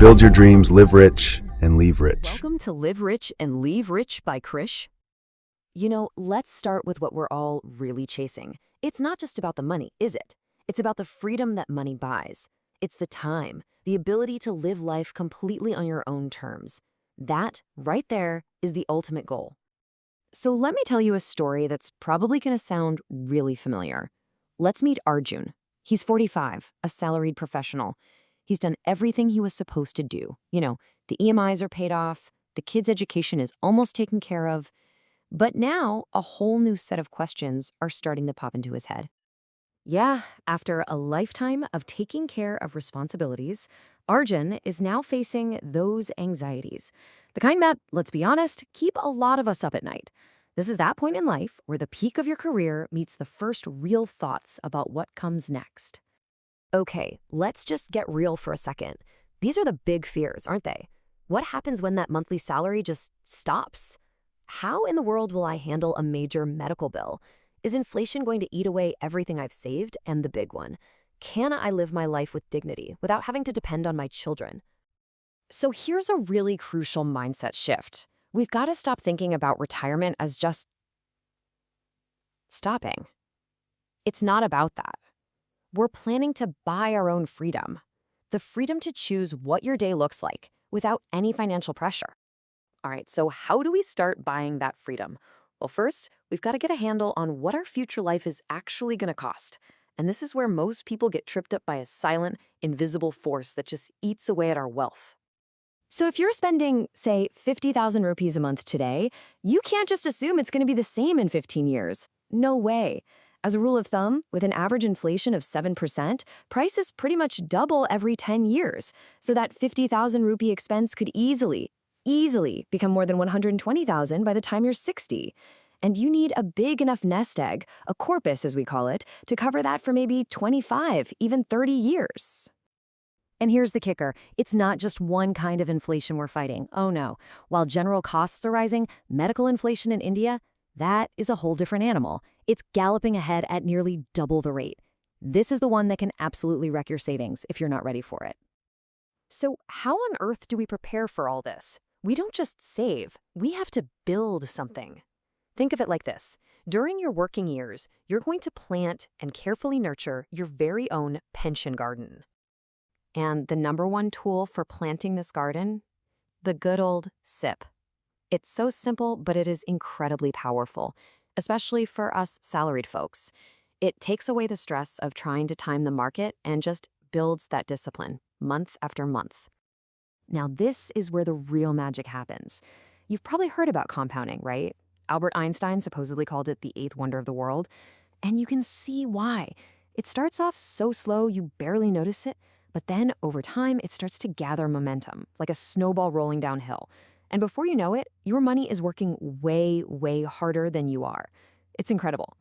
Build your dreams, live rich, and leave rich. Welcome to Live Rich and Leave Rich by Krish. Let's start with what we're all really chasing. It's not just about the money, is it? It's about the freedom that money buys. It's the time, the ability to live life completely on your own terms. That, right there, is the ultimate goal. So let me tell you a story that's probably going to sound really familiar. Let's meet Arjun. He's 45, a salaried professional. He's done everything he was supposed to do. The EMIs are paid off, the kid's education is almost taken care of. But now, a whole new set of questions are starting to pop into his head. Yeah, after a lifetime of taking care of responsibilities, Arjun is now facing those anxieties. The kind that, let's be honest, keep a lot of us up at night. This is that point in life where the peak of your career meets the first real thoughts about what comes next. Okay, let's just get real for a second. These are the big fears, aren't they? What happens when that monthly salary just stops? How in the world will I handle a major medical bill? Is inflation going to eat away everything I've saved? And the big one, can I live my life with dignity without having to depend on my children? So here's a really crucial mindset shift. We've got to stop thinking about retirement as just stopping. It's not about that. We're planning to buy our own freedom. The freedom to choose what your day looks like without any financial pressure. All right, so how do we start buying that freedom? Well, first, we've got to get a handle on what our future life is actually going to cost. And this is where most people get tripped up by a silent, invisible force that just eats away at our wealth. So if you're spending, say, 50,000 rupees a month today, you can't just assume it's going to be the same in 15 years. No way. As a rule of thumb, with an average inflation of 7%, prices pretty much double every 10 years. So that 50,000 rupee expense could easily become more than 120,000 by the time you're 60. And you need a big enough nest egg, a corpus as we call it, to cover that for maybe 25, even 30 years. And here's the kicker. It's not just one kind of inflation we're fighting. Oh no. While general costs are rising, medical inflation in India, that is a whole different animal. It's galloping ahead at nearly double the rate. This is the one that can absolutely wreck your savings if you're not ready for it. So how on earth do we prepare for all this? We don't just save, we have to build something. Think of it like this. During your working years, you're going to plant and carefully nurture your very own pension garden. And the number one tool for planting this garden? The good old SIP. It's so simple, but it is incredibly powerful, especially for us salaried folks. It takes away the stress of trying to time the market and just builds that discipline month after month. Now, this is where the real magic happens. You've probably heard about compounding, right? Albert Einstein supposedly called it the eighth wonder of the world. And you can see why. It starts off so slow you barely notice it, but then over time it starts to gather momentum, like a snowball rolling downhill. And before you know it, your money is working way, way harder than you are. It's incredible.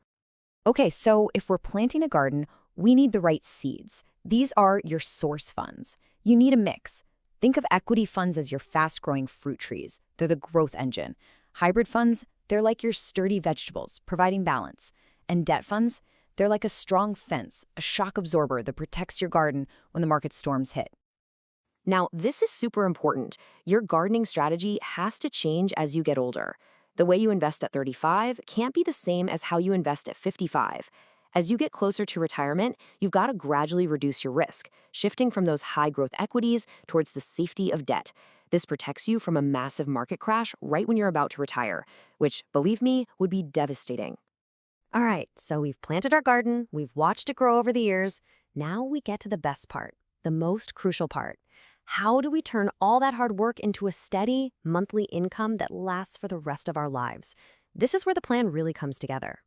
Okay, so if we're planting a garden, we need the right seeds. These are your source funds. You need a mix. Think of equity funds as your fast-growing fruit trees. They're the growth engine. Hybrid funds, they're like your sturdy vegetables, providing balance. And debt funds, they're like a strong fence, a shock absorber that protects your garden when the market storms hit. Now, this is super important. Your gardening strategy has to change as you get older. The way you invest at 35 can't be the same as how you invest at 55. As you get closer to retirement, you've got to gradually reduce your risk, shifting from those high-growth equities towards the safety of debt. This protects you from a massive market crash right when you're about to retire, which, believe me, would be devastating. All right, so we've planted our garden, we've watched it grow over the years. Now we get to the best part, the most crucial part. How do we turn all that hard work into a steady, monthly income that lasts for the rest of our lives? This is where the plan really comes together.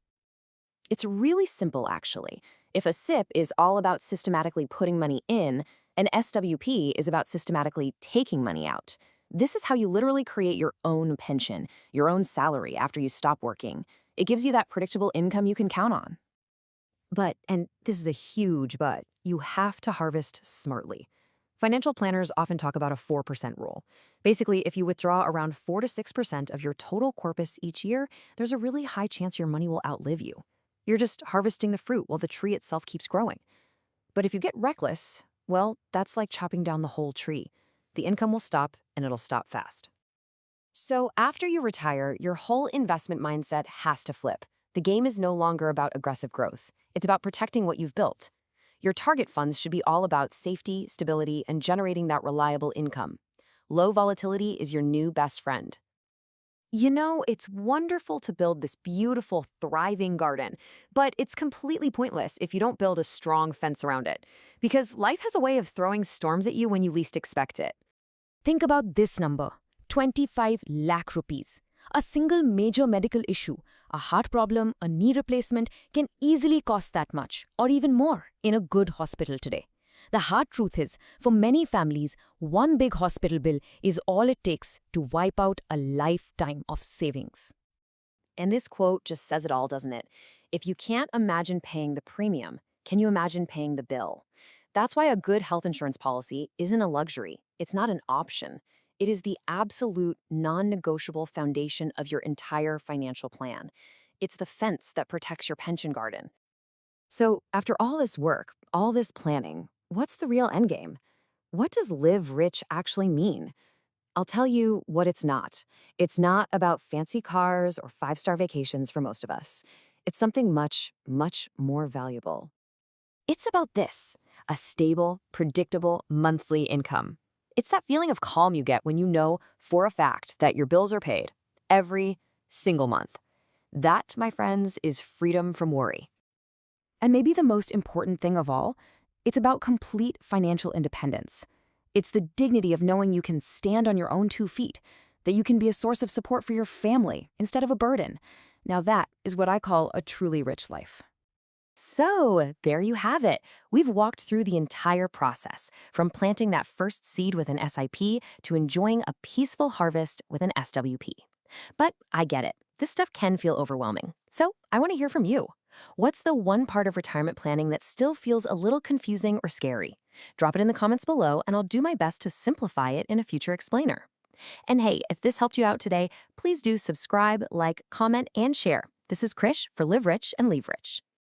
It's really simple, actually. If a SIP is all about systematically putting money in, an SWP is about systematically taking money out. This is how you literally create your own pension, your own salary after you stop working. It gives you that predictable income you can count on. But, and this is a huge but, you have to harvest smartly. Financial planners often talk about a 4% rule. Basically, if you withdraw around 4 to 6% of your total corpus each year, there's a really high chance your money will outlive you. You're just harvesting the fruit while the tree itself keeps growing. But if you get reckless, well, that's like chopping down the whole tree. the income will stop, and it'll stop fast. So after you retire, your whole investment mindset has to flip. The game is no longer about aggressive growth. It's about protecting what you've built. Your target funds should be all about safety, stability, and generating that reliable income. Low volatility is your new best friend. You know, it's wonderful to build this beautiful, thriving garden, but it's completely pointless if you don't build a strong fence around it, because life has a way of throwing storms at you when you least expect it. Think about this number, 25 lakh rupees. A single major medical issue, a heart problem, a knee replacement can easily cost that much, or even more, in a good hospital today. The hard truth is, for many families, one big hospital bill is all it takes to wipe out a lifetime of savings. And this quote just says it all, doesn't it? If you can't imagine paying the premium, can you imagine paying the bill? That's why a good health insurance policy isn't a luxury. It's not an option. It is the absolute, non-negotiable foundation of your entire financial plan. It's the fence that protects your pension garden. So, after all this work, all this planning, what's the real endgame? What does live rich actually mean? I'll tell you what it's not. It's not about fancy cars or five-star vacations for most of us. It's something much, much more valuable. It's about this, a stable, predictable monthly income. It's that feeling of calm you get when you know for a fact that your bills are paid every single month. That, my friends, is freedom from worry. And maybe the most important thing of all, it's about complete financial independence. It's the dignity of knowing you can stand on your own 2 feet, that you can be a source of support for your family instead of a burden. Now that is what I call a truly rich life. So, there you have it. We've walked through the entire process, from planting that first seed with an SIP to enjoying a peaceful harvest with an SWP. But I get it. This stuff can feel overwhelming. So, I want to hear from you. What's the one part of retirement planning that still feels a little confusing or scary? Drop it in the comments below, and I'll do my best to simplify it in a future explainer. And hey, if this helped you out today, please do subscribe, like, comment, and share. This is Krish for Live Rich and Leave Rich.